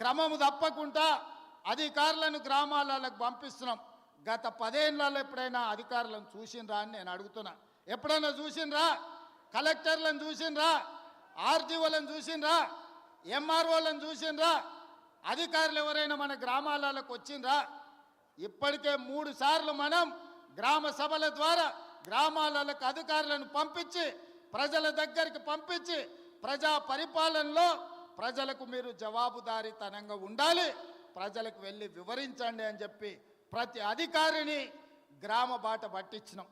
క్రమము తప్పకుండా అధికారులను గ్రామాలకు పంపిస్తున్నాం. గత 10 ఏళ్లలో ఎప్పుడైనా అధికారులను చూసినరా అని నేను అడుగుతున్నా. ఎప్పుడైనా చూసినరా? కలెక్టర్లను చూసినరా? ఆర్డీఓలను చూసినరా? ఎంఆర్ఓలను చూసినరా? అధికారులు ఎవరైనా మన గ్రామాలకు వచ్చినరా? ఇప్పటికే 3 సార్లు మనం గ్రామ సభల ద్వారా గ్రామాలకు అధికారులను పంపించి ప్రజల దగ్గరికి పంపించి ప్రజా పరిపాలనలో ప్రజలకు మీరు జవాబుదారీతనంగా ఉండాలి, ప్రజలకు వెళ్ళి వివరించండి అని చెప్పి ప్రతి అధికారిని గ్రామ బాట పట్టించినాం.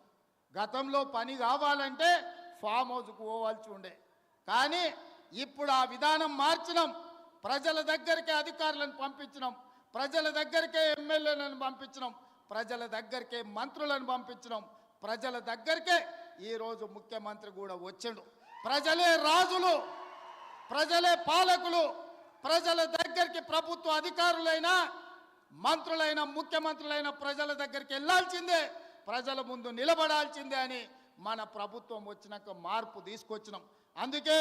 గతంలో పని కావాలంటే ఫామ్ హౌస్కు పోవాల్సి ఉండే, కానీ ఇప్పుడు ఆ విధానం మార్చినాం. ప్రజల దగ్గరికి అధికారులను పంపించినాం, ప్రజల దగ్గరికే ఎమ్మెల్యేలను పంపించినాం, ప్రజల దగ్గరికే మంత్రులను పంపించినాం, ప్రజల దగ్గరికే ఈరోజు ముఖ్యమంత్రి కూడా వచ్చాడు. ప్రజలే రాజులు, ప్రజలే పాలకులు. ప్రజల దగ్గరికి ప్రభుత్వ అధికారులైనా మంత్రులైన ముఖ్యమంత్రులైన ప్రజల దగ్గరికి వెళ్ళాల్సిందే, ప్రజల ముందు నిలబడాల్సిందే అని మన ప్రభుత్వం వచ్చినాక మార్పు తీసుకొచ్చినాం. అందుకే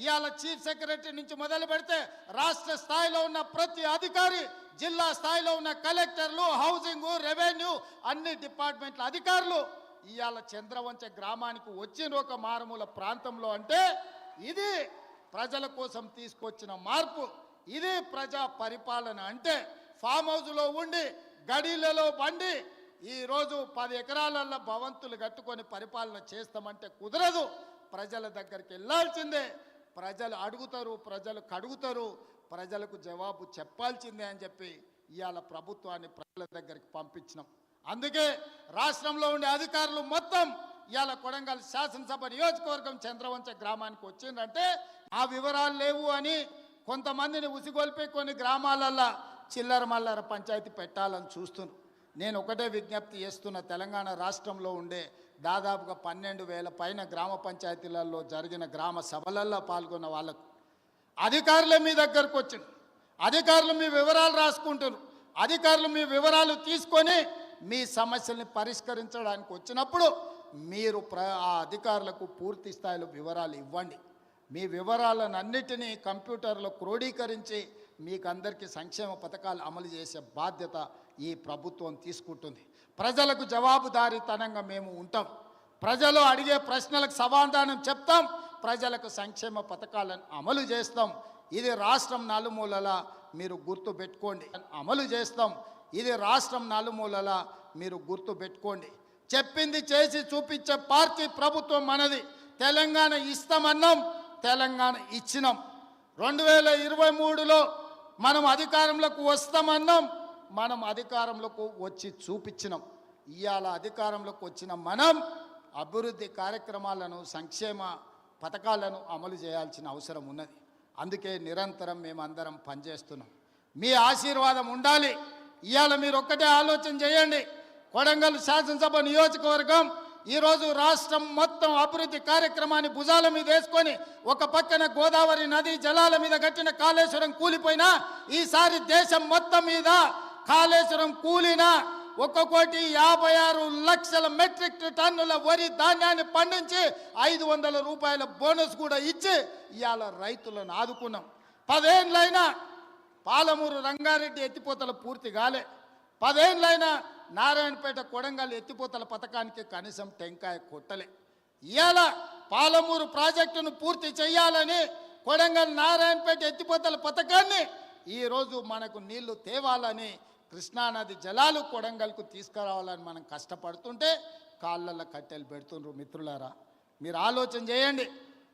ఇవాళ చీఫ్ సెక్రటరీ నుంచి మొదలు పెడితే రాష్ట్ర స్థాయిలో ఉన్న ప్రతి అధికారి, జిల్లా స్థాయిలో ఉన్న కలెక్టర్లు, హౌసింగ్, రెవెన్యూ అన్ని డిపార్ట్మెంట్ల అధికారులు ఇవాళ చంద్రవంచ గ్రామానికి వచ్చిన ఒక మారుమూల ప్రాంతంలో అంటే ఇది ప్రజల కోసం తీసుకొచ్చిన మార్పు, ఇది ప్రజా పరిపాలన. అంటే ఫామ్ హౌస్లో ఉండి గడిలలో బండి ఈరోజు 10 ఎకరాలలో భవంతులు కట్టుకొని పరిపాలన చేస్తామంటే కుదరదు. ప్రజల దగ్గరికి వెళ్ళాల్సిందే, ప్రజలు అడుగుతారు, ప్రజలు కడుగుతారు, ప్రజలకు జవాబు చెప్పాల్సిందే అని చెప్పి ఇవాళ ప్రభుత్వాన్ని ప్రజల దగ్గరికి పంపించినాం. అందుకే రాష్ట్రంలో ఉండే అధికారులు మొత్తం ఇవాళ కొడంగల్ శాసనసభ నియోజకవర్గం చంద్రవంచ గ్రామానికి వచ్చిందంటే ఆ వివరాలు లేవు అని కొంతమందిని ఉసిగొల్పి కొన్ని గ్రామాలల్లో చిల్లర మల్లర పంచాయతీ పెట్టాలని చూస్తున్నారు. నేను ఒకటే విజ్ఞప్తి చేస్తున్న, తెలంగాణ రాష్ట్రంలో ఉండే దాదాపుగా 12,000 పైన గ్రామ పంచాయతీలలో జరిగిన గ్రామ సభలలో పాల్గొన్న వాళ్ళకు అధికారులే మీ దగ్గరకు వచ్చింది, అధికారులు మీ వివరాలు రాసుకుంటారు, అధికారులు మీ వివరాలు తీసుకొని మీ సమస్యల్ని పరిష్కరించడానికి వచ్చినప్పుడు మీరు ఆ అధికారులకు పూర్తి స్థాయిలో వివరాలు ఇవ్వండి. మీ వివరాలను అన్నిటినీ కంప్యూటర్లో క్రోడీకరించి మీకు అందరికీ సంక్షేమ పథకాలు అమలు చేసే బాధ్యత ఈ ప్రభుత్వం తీసుకుంటుంది. ప్రజలకు జవాబుదారీతనంగా మేము ఉంటాం, ప్రజలు అడిగే ప్రశ్నలకు సమాధానం చెప్తాం, ప్రజలకు సంక్షేమ పథకాలను అమలు చేస్తాం. ఇది రాష్ట్రం నలుమూలలా మీరు గుర్తు పెట్టుకోండి, అమలు చేస్తాం. ఇది రాష్ట్రం నలుమూలలా మీరు గుర్తు పెట్టుకోండి. చెప్పింది చేసి చూపించే పార్టీ ప్రభుత్వం మనది. తెలంగాణ ఇస్తామన్నాం, తెలంగాణ ఇచ్చినాం. 2023లో మనం అధికారంలోకి వస్తామన్నాం, మనం అధికారంలోకి వచ్చి చూపించినాం. ఇవాళ అధికారంలోకి వచ్చిన మనం అభివృద్ధి కార్యక్రమాలను, సంక్షేమ పథకాలను అమలు చేయాల్సిన అవసరం ఉన్నది. అందుకే నిరంతరం మేమందరం పనిచేస్తున్నాం. మీ ఆశీర్వాదం ఉండాలి. ఇవాళ మీరు ఒక్కటే ఆలోచన చేయండి. కొడంగల్ శాసనసభ నియోజకవర్గం ఈరోజు రాష్ట్రం మొత్తం అభివృద్ధి కార్యక్రమాన్ని భుజాల మీద వేసుకొని ఒక పక్కన గోదావరి నది జలాల మీద కట్టిన కాళేశ్వరం కూలిపోయినా ఈసారి దేశం మొత్తం మీద కాళేశ్వరం కూలిన 1,56,00,000 మెట్రిక్ టన్నుల వరి ధాన్యాన్ని పండించి 500 రూపాయల బోనస్ కూడా ఇచ్చి ఇవాళ రైతులను ఆదుకున్నాం. 10 ఏళ్ళైనా పాలమూరు రంగారెడ్డి ఎత్తిపోతల పూర్తి కాలే, 10 ఏళ్ళైనా నారాయణపేట కొడంగల్ ఎత్తిపోతల పథకానికి కనీసం టెంకాయ కొట్టలే. ఇవాళ పాలమూరు ప్రాజెక్టును పూర్తి చేయాలని కొడంగల్ నారాయణపేట ఎత్తిపోతల పథకాన్ని ఈరోజు మనకు నీళ్లు తేవాలని, కృష్ణానది జలాలు కొడంగల్కు తీసుకురావాలని మనం కష్టపడుతుంటే కాళ్ళల్లో కట్టెలు పెడుతుండ్రు. మిత్రులారా, మీరు ఆలోచన చేయండి.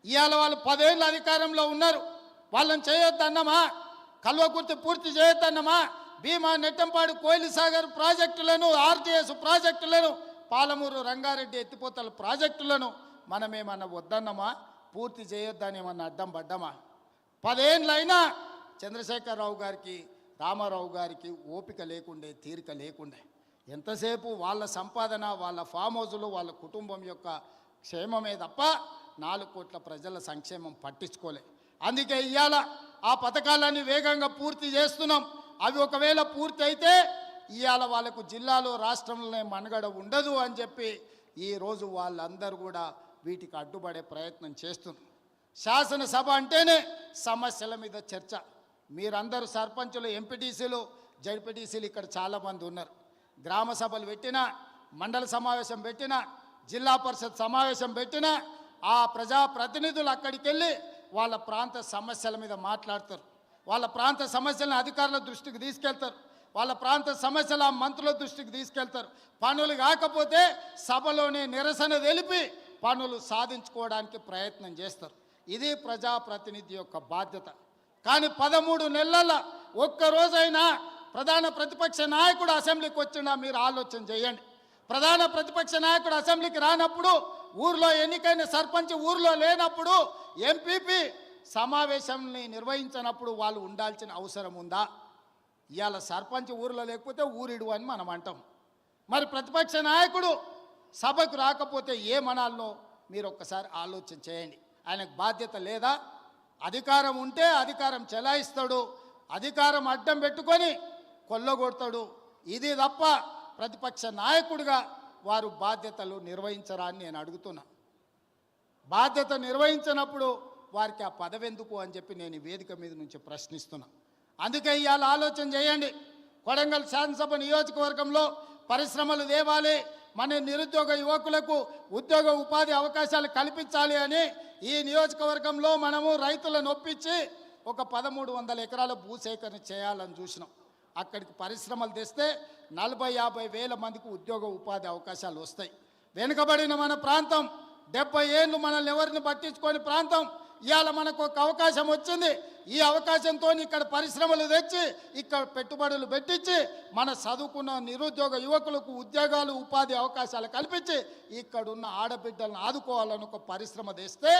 ఇవాళ వాళ్ళు 10 ఏళ్ళ అధికారంలో ఉన్నారు, వాళ్ళని చేయొద్దన్నమా? కల్వకుర్తి పూర్తి చేయొద్దన్నమా? భీమా, నెట్టంపాడు, కోయిలి సాగర్ ప్రాజెక్టులను, ఆర్టీఎస్ ప్రాజెక్టులను, పాలమూరు రంగారెడ్డి ఎత్తిపోతల ప్రాజెక్టులను మనమేమన్నా వద్దన్నమా? పూర్తి చేయొద్దని ఏమన్నా అడ్డం పడ్డామా? 10 ఏళ్ళైనా చంద్రశేఖరరావు గారికి, రామారావు గారికి ఓపిక లేకుండే, తీరిక లేకుండే. ఎంతసేపు వాళ్ళ సంపాదన, వాళ్ళ ఫామ్ హౌజులు, వాళ్ళ కుటుంబం యొక్క క్షేమమే తప్ప 4 కోట్ల ప్రజల సంక్షేమం పట్టించుకోలే. అందుకే ఇవాళ ఆ పథకాలన్నీ వేగంగా పూర్తి చేస్తున్నాం. అవి ఒకవేళ పూర్తి అయితే ఇవాళ వాళ్ళకు జిల్లాలో, రాష్ట్రంలోనే మనుగడ ఉండదు అని చెప్పి ఈరోజు వాళ్ళందరూ కూడా వీటికి అడ్డుపడే ప్రయత్నం చేస్తున్నారు. శాసనసభ అంటేనే సమస్యల మీద చర్చ. మీరందరూ సర్పంచులు, ఎంపీటీసీలు, జడ్పీటీసీలు ఇక్కడ చాలామంది ఉన్నారు. గ్రామ సభలు పెట్టినా, మండల సమావేశం పెట్టినా, జిల్లా పరిషత్ సమావేశం పెట్టినా ఆ ప్రజాప్రతినిధులు అక్కడికి వెళ్ళి వాళ్ళ ప్రాంత సమస్యల మీద మాట్లాడతారు. వాళ్ళ ప్రాంత సమస్యలను అధికారుల దృష్టికి తీసుకెళ్తారు. వాళ్ళ ప్రాంత సమస్యల మంత్రుల దృష్టికి తీసుకెళ్తారు. పనులు కాకపోతే సభలోనే నిరసన తెలిపి పనులు సాధించుకోవడానికి ప్రయత్నం చేస్తారు. ఇది ప్రజాప్రతినిధి యొక్క బాధ్యత. కానీ 13 నెలల ఒక్కరోజైనా ప్రధాన ప్రతిపక్ష నాయకుడు అసెంబ్లీకి వచ్చినా మీరు ఆలోచన చేయండి. ప్రధాన ప్రతిపక్ష నాయకుడు అసెంబ్లీకి రానప్పుడు, ఊర్లో ఎన్నికైన సర్పంచ్ ఊర్లో లేనప్పుడు, ఎంపీపీ సమావేశాన్ని నిర్వహించినప్పుడు వాళ్ళు ఉండాల్సిన అవసరం ఉందా? ఇవాళ సర్పంచ్ ఊర్లో లేకపోతే ఊరిడు అని మనం అంటాం. మరి ప్రతిపక్ష నాయకుడు సభకు రాకపోతే ఏమనాలనో మీరు ఒక్కసారి ఆలోచన చేయండి. ఆయనకు బాధ్యత లేదా? అధికారం ఉంటే అధికారం చెలాయిస్తాడు, అధికారం అడ్డం పెట్టుకొని కొల్లగొడతాడు. ఇది తప్ప ప్రతిపక్ష నాయకుడిగా వారు బాధ్యతలు నిర్వహించరా అని నేను అడుగుతున్నా. బాధ్యత నిర్వహించినప్పుడు వారికి ఆ పదవి ఎందుకు అని చెప్పి నేను ఈ వేదిక మీద నుంచి ప్రశ్నిస్తున్నా. అందుకే ఇవాళ ఆలోచన చేయండి. కొడంగల్ శాసనసభ నియోజకవర్గంలో పరిశ్రమలు తేవాలి, మన నిరుద్యోగ యువకులకు ఉద్యోగ ఉపాధి అవకాశాలు కల్పించాలి అని ఈ నియోజకవర్గంలో మనము రైతులను ఒప్పించి ఒక 1300 ఎకరాల భూసేకరణ చేయాలని చూసినాం. అక్కడికి పరిశ్రమలు తెస్తే 40-50 వేల మందికి ఉద్యోగ ఉపాధి అవకాశాలు వస్తాయి. వెనుకబడిన మన ప్రాంతం, 70 ఏళ్ళు మనల్ని ఎవరిని పట్టించుకొని ప్రాంతం, ఇవాళ మనకు ఒక అవకాశం వచ్చింది. ఈ అవకాశంతో ఇక్కడ పరిశ్రమలు తెచ్చి ఇక్కడ పెట్టుబడులు పెట్టించి మన చదువుకున్న నిరుద్యోగ యువకులకు ఉద్యోగాలు ఉపాధి అవకాశాలు కల్పించి ఇక్కడున్న ఆడబిడ్డలను ఆదుకోవాలని ఒక పరిశ్రమ తెస్తే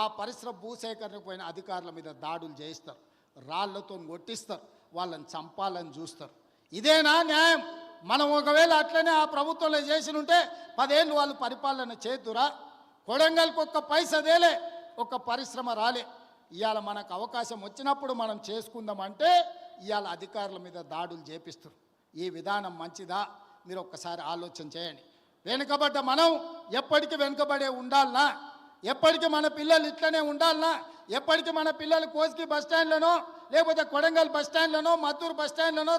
ఆ పరిశ్రమ భూసేకరణకు పోయిన అధికారుల మీద దాడులు చేయిస్తారు, రాళ్లతో కొట్టిస్తారు, వాళ్ళని చంపాలని చూస్తారు. ఇదేనా న్యాయం? మనం ఒకవేళ అట్లనే ఆ ప్రభుత్వంలో చేసి ఉంటే 10 ఏళ్ళు వాళ్ళు పరిపాలన చేతురా? కొడంగల్కి ఒక్క పైసదేలే, ఒక పరిశ్రమ రాలే. ఇవాళ మనకు అవకాశం వచ్చినప్పుడు మనం చేసుకుందామంటే ఇవాళ అధికారుల మీద దాడులు చేపిస్తారు. ఈ విధానం మంచిదా? మీరు ఒక్కసారి ఆలోచన చేయండి. వెనుకబడ్డ మనం ఎప్పటికీ వెనుకబడే ఉండాలనా? ఎప్పటికీ మన పిల్లలు ఇట్లనే ఉండాలనా? ఎప్పటికీ మన పిల్లలు కోస్గి బస్టాండ్లనో లేకపోతే కొడంగల్ బస్టాండ్లనో మద్దూరు బస్టాండ్లనో